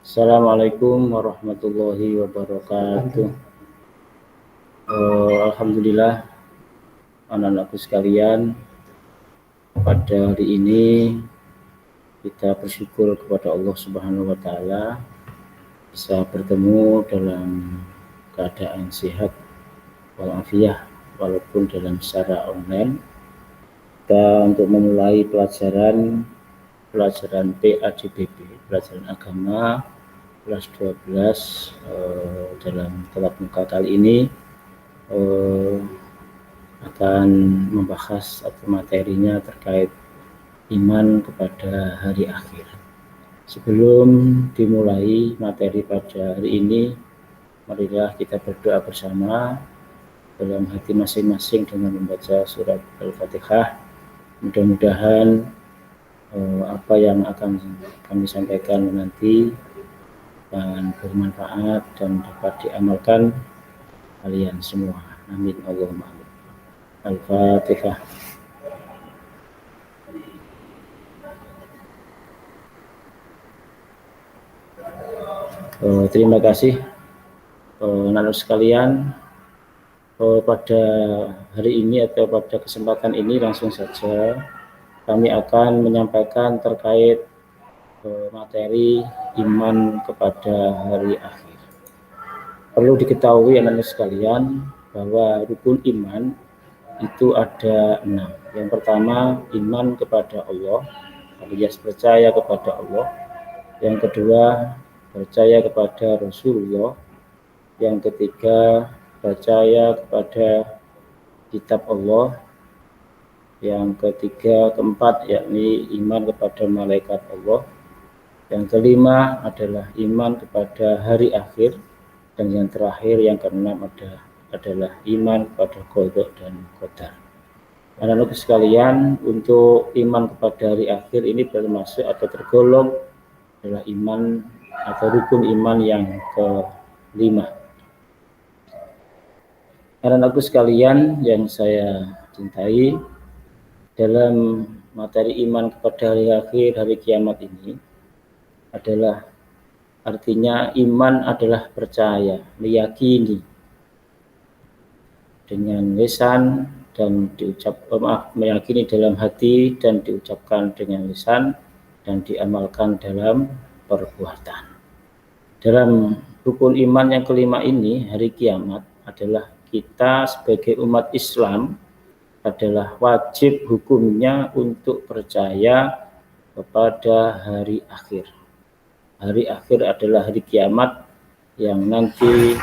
Assalamualaikum warahmatullahi wabarakatuh. Alhamdulillah, anak-anakku sekalian, pada hari ini kita bersyukur kepada Allah Subhanahu wa Ta'ala bisa bertemu dalam keadaan sehat walafiat walaupun dalam secara online. Kita untuk memulai pelajaran PADBB, pelajaran agama kelas 12 dalam tatap muka kali ini akan membahas atau materinya terkait iman kepada hari akhir. Sebelum dimulai materi pada hari ini, marilah kita berdoa bersama dalam hati masing-masing dengan membaca surat Al-Fatihah. Mudah-mudahan apa yang akan kami sampaikan nanti dan bermanfaat dan dapat diamalkan kalian semua. Amin Allahumma amin. Al-Fatihah. Terima kasih anak-anak sekalian. Pada hari ini atau pada kesempatan ini langsung saja kami akan menyampaikan terkait materi iman kepada hari akhir. Perlu diketahui anak-anak sekalian bahwa rukun iman itu ada 6. Yang pertama, iman kepada Allah, alias percaya kepada Allah. Yang kedua, percaya kepada Rasulullah. Yang ketiga, percaya kepada kitab Allah. Yang ketiga, keempat, yakni iman kepada malaikat Allah. Yang kelima adalah iman kepada hari akhir. Dan yang terakhir, yang keenam adalah iman kepada qada dan qadar. Anak-anak sekalian, untuk iman kepada hari akhir ini termasuk atau tergolong adalah iman atau rukun iman yang kelima. Anak-anakku sekalian yang saya cintai, dalam materi iman kepada hari akhir, hari kiamat ini adalah artinya iman adalah percaya, meyakini dengan lisan dan meyakini dalam hati dan diucapkan dengan lisan dan diamalkan dalam perbuatan. Dalam rukun iman yang kelima ini, hari kiamat adalah kita sebagai umat Islam adalah wajib hukumnya untuk percaya kepada hari akhir. Hari akhir adalah hari kiamat yang nanti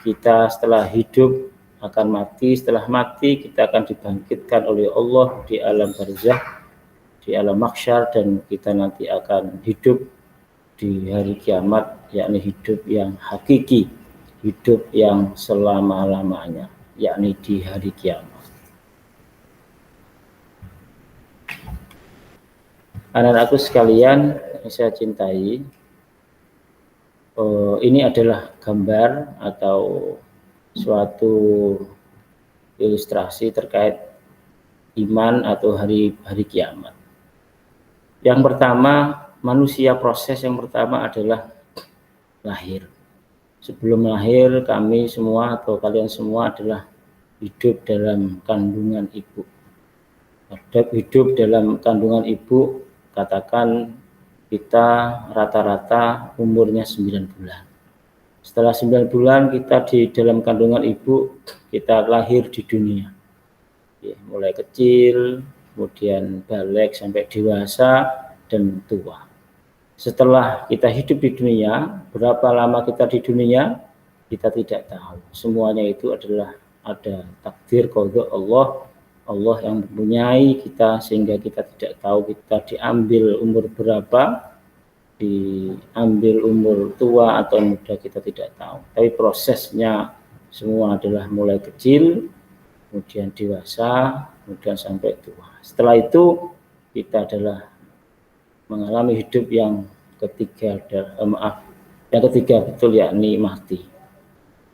kita setelah hidup akan mati, setelah mati kita akan dibangkitkan oleh Allah di alam barzakh, di alam mahsyar, dan kita nanti akan hidup di hari kiamat, yakni hidup yang hakiki, hidup yang selama-lamanya, yakni di hari kiamat. Anak-anakku sekalian yang saya cintai, ini adalah gambar atau suatu ilustrasi terkait iman atau hari kiamat. Yang pertama, manusia proses yang pertama adalah lahir. Sebelum lahir, kami semua atau kalian semua adalah hidup dalam kandungan ibu. Hidup dalam kandungan ibu, katakan kita rata-rata umurnya 9 bulan. Setelah 9 bulan kita di dalam kandungan ibu, kita lahir di dunia. Ya, mulai kecil, kemudian balik sampai dewasa dan tua. Setelah kita hidup di dunia, berapa lama kita di dunia, kita tidak tahu. Semuanya itu adalah ada takdir qada Allah. Allah yang mempunyai kita sehingga kita tidak tahu kita diambil umur berapa, diambil umur tua atau muda, kita tidak tahu. Tapi prosesnya semua adalah mulai kecil, kemudian dewasa, kemudian sampai tua. Setelah itu kita adalah mengalami hidup yang ketiga, yang ketiga betul, yakni mati.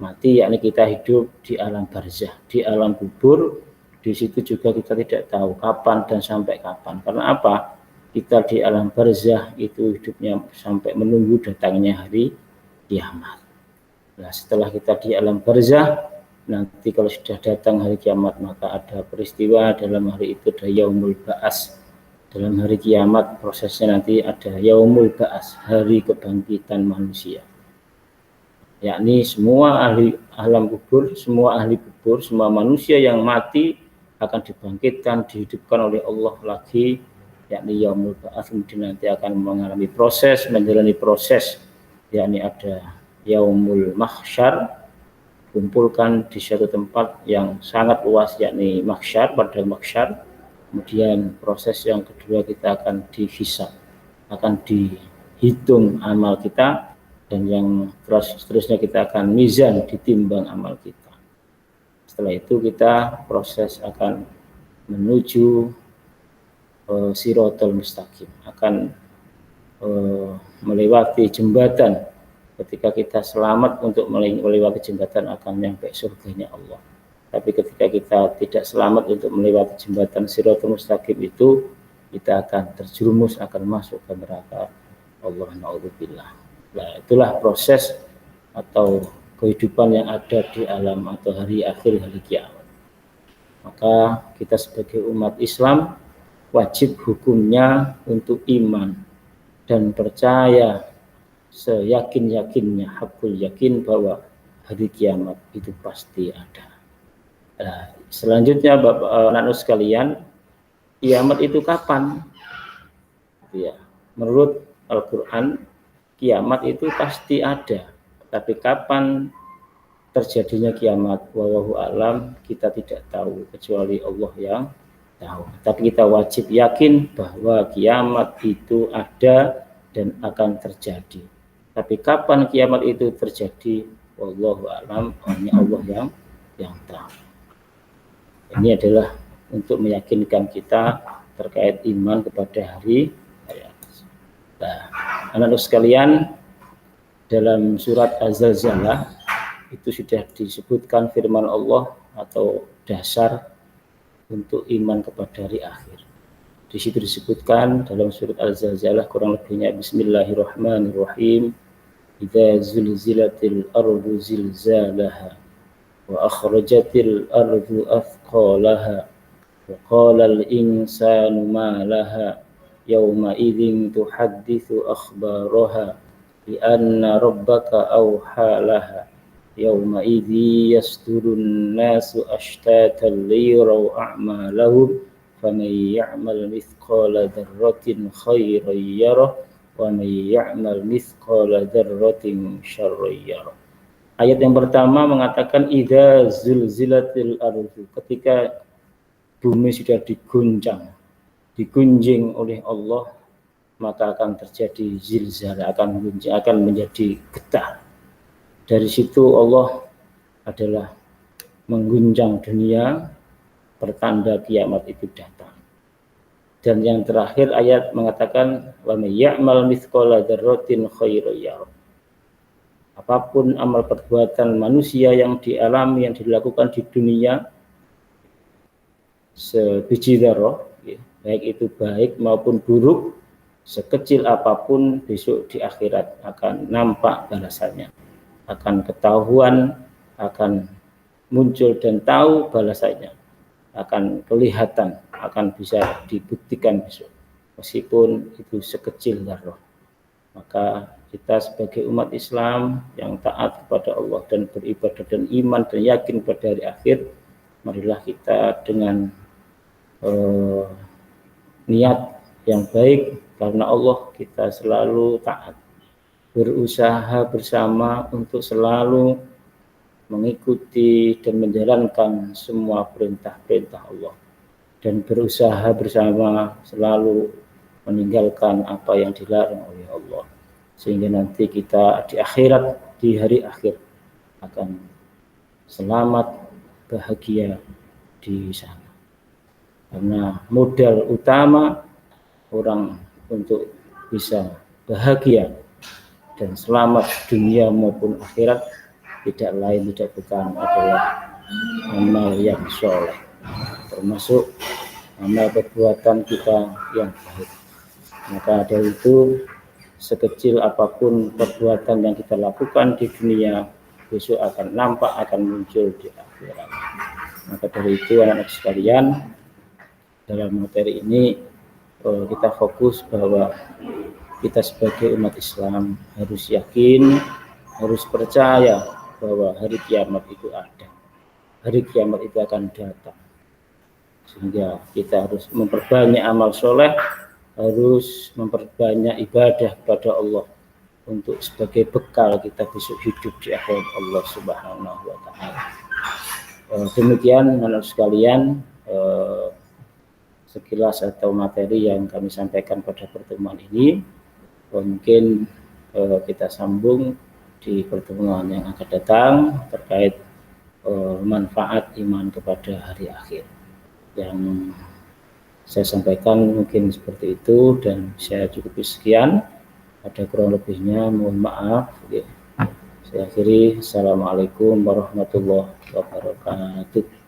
Mati yakni kita hidup di alam barzakh, di alam kubur. Di situ juga kita tidak tahu kapan dan sampai kapan. Karena apa? kita di alam barzah itu hidupnya sampai menunggu datangnya hari kiamat. Nah, setelah kita di alam barzah, nanti kalau sudah datang hari kiamat, maka ada peristiwa dalam hari itu, ada yaumul ba'as. Dalam hari kiamat prosesnya nanti ada yaumul ba'as, hari kebangkitan manusia. Yakni semua ahli alam kubur, semua ahli kubur, semua manusia yang mati akan dibangkitkan, dihidupkan oleh Allah lagi, yakni yaumul ba'as. Kemudian nanti akan mengalami proses, menjalani proses, yakni ada yaumul mahsyar, kumpulkan di suatu tempat yang sangat luas, yakni mahsyar, pada mahsyar. Kemudian proses yang kedua, kita akan dihisab, akan dihitung amal kita, dan yang seterusnya kita akan mizan, ditimbang amal kita. Setelah itu kita proses akan menuju siratal mustaqim, akan melewati jembatan. Ketika kita selamat untuk melewati jembatan, akan nyampe surganya Allah. Tapi ketika kita tidak selamat untuk melewati jembatan siratal mustaqim itu, kita akan terjerumus, akan masuk ke neraka Allah, na'udzubillah. Nah, itulah proses atau kehidupan yang ada di alam atau hari akhir, hari kiamat. Maka kita sebagai umat Islam wajib hukumnya untuk iman dan percaya seyakin-yakinnya, hakul yakin, bahwa hari kiamat itu pasti ada. Nah, selanjutnya Bapak anak sekalian, kiamat itu kapan? Ya, menurut Al-Quran, kiamat itu pasti ada. Tapi kapan terjadinya kiamat, wallahu alam, kita tidak tahu, kecuali Allah yang tahu. Tapi kita wajib yakin bahwa kiamat itu ada dan akan terjadi. Tapi kapan kiamat itu terjadi, wallahu alam, hanya Allah yang tahu. Ini adalah untuk meyakinkan kita terkait iman kepada hari kiamat. Nah, anak-anak sekalian, dalam surat Az-Zalzalah itu sudah disebutkan firman Allah atau dasar untuk iman kepada hari akhir. Di situ disebutkan dalam surat Az-Zalzalah kurang lebihnya, Bismillahirrahmanirrahim, Idza zulzilatil ardu zilzalaha wa akhrajatil ardu athqalaha wa qala al insanu ma laha yawma idzin tuhadditsu akhbaraha bi anna rabbaka awha laha yawma idzi yasdurun nasu ashtatan liyaraw a'malahum faman ya'mal mithqala dzarratin khairan yarah wa may ya'mal mithqala dzarratin syarran yarah. Ayat yang pertama mengatakan idza zulzilatil ardu, ketika bumi sudah diguncang, digunjing oleh Allah, maka akan terjadi zilzal, akan menjadi getar. Dari situ Allah adalah mengguncang dunia, pertanda kiamat itu datang. Dan yang terakhir ayat mengatakan wa may ya'mal mithqala dzarratin khairan yarah. Apapun amal perbuatan manusia yang dialami, yang dilakukan di dunia, sebiji dzarrah, baik itu baik maupun buruk, sekecil apapun, besok di akhirat akan nampak balasannya, akan ketahuan, akan muncul dan tahu balasannya, akan kelihatan, akan bisa dibuktikan besok, meskipun itu sekecil dzarrah. Maka kita sebagai umat Islam yang taat kepada Allah dan beribadah dan iman dan yakin pada hari akhir, marilah kita dengan niat yang baik karena Allah, kita selalu taat, berusaha bersama untuk selalu mengikuti dan menjalankan semua perintah-perintah Allah, dan berusaha bersama selalu meninggalkan apa yang dilarang oleh Allah, sehingga nanti kita di akhirat, di hari akhir akan selamat, bahagia di sana. Karena modal utama orang untuk bisa bahagia dan selamat dunia maupun akhirat tidak lain tidak bukan adalah amal yang soleh, termasuk amal perbuatan kita yang baik. Maka dari itu, sekecil apapun perbuatan yang kita lakukan di dunia, besok akan nampak, akan muncul di akhirat. Maka dari itu anak-anak sekalian, dalam materi ini kita fokus bahwa kita sebagai umat Islam harus yakin, harus percaya bahwa hari kiamat itu ada. Hari kiamat itu akan datang. Sehingga kita harus memperbanyak amal soleh, harus memperbanyak ibadah kepada Allah untuk sebagai bekal kita besok hidup di akhirat Allah Subhanahu wa taala. Demikian anak sekalian, sekilas atau materi yang kami sampaikan pada pertemuan ini. Mungkin kita sambung di pertemuan yang akan datang terkait manfaat iman kepada hari akhir. Yang saya sampaikan mungkin seperti itu, dan saya cukupi sekian. Ada kurang lebihnya mohon maaf. Saya akhiri. Assalamualaikum warahmatullahi wabarakatuh.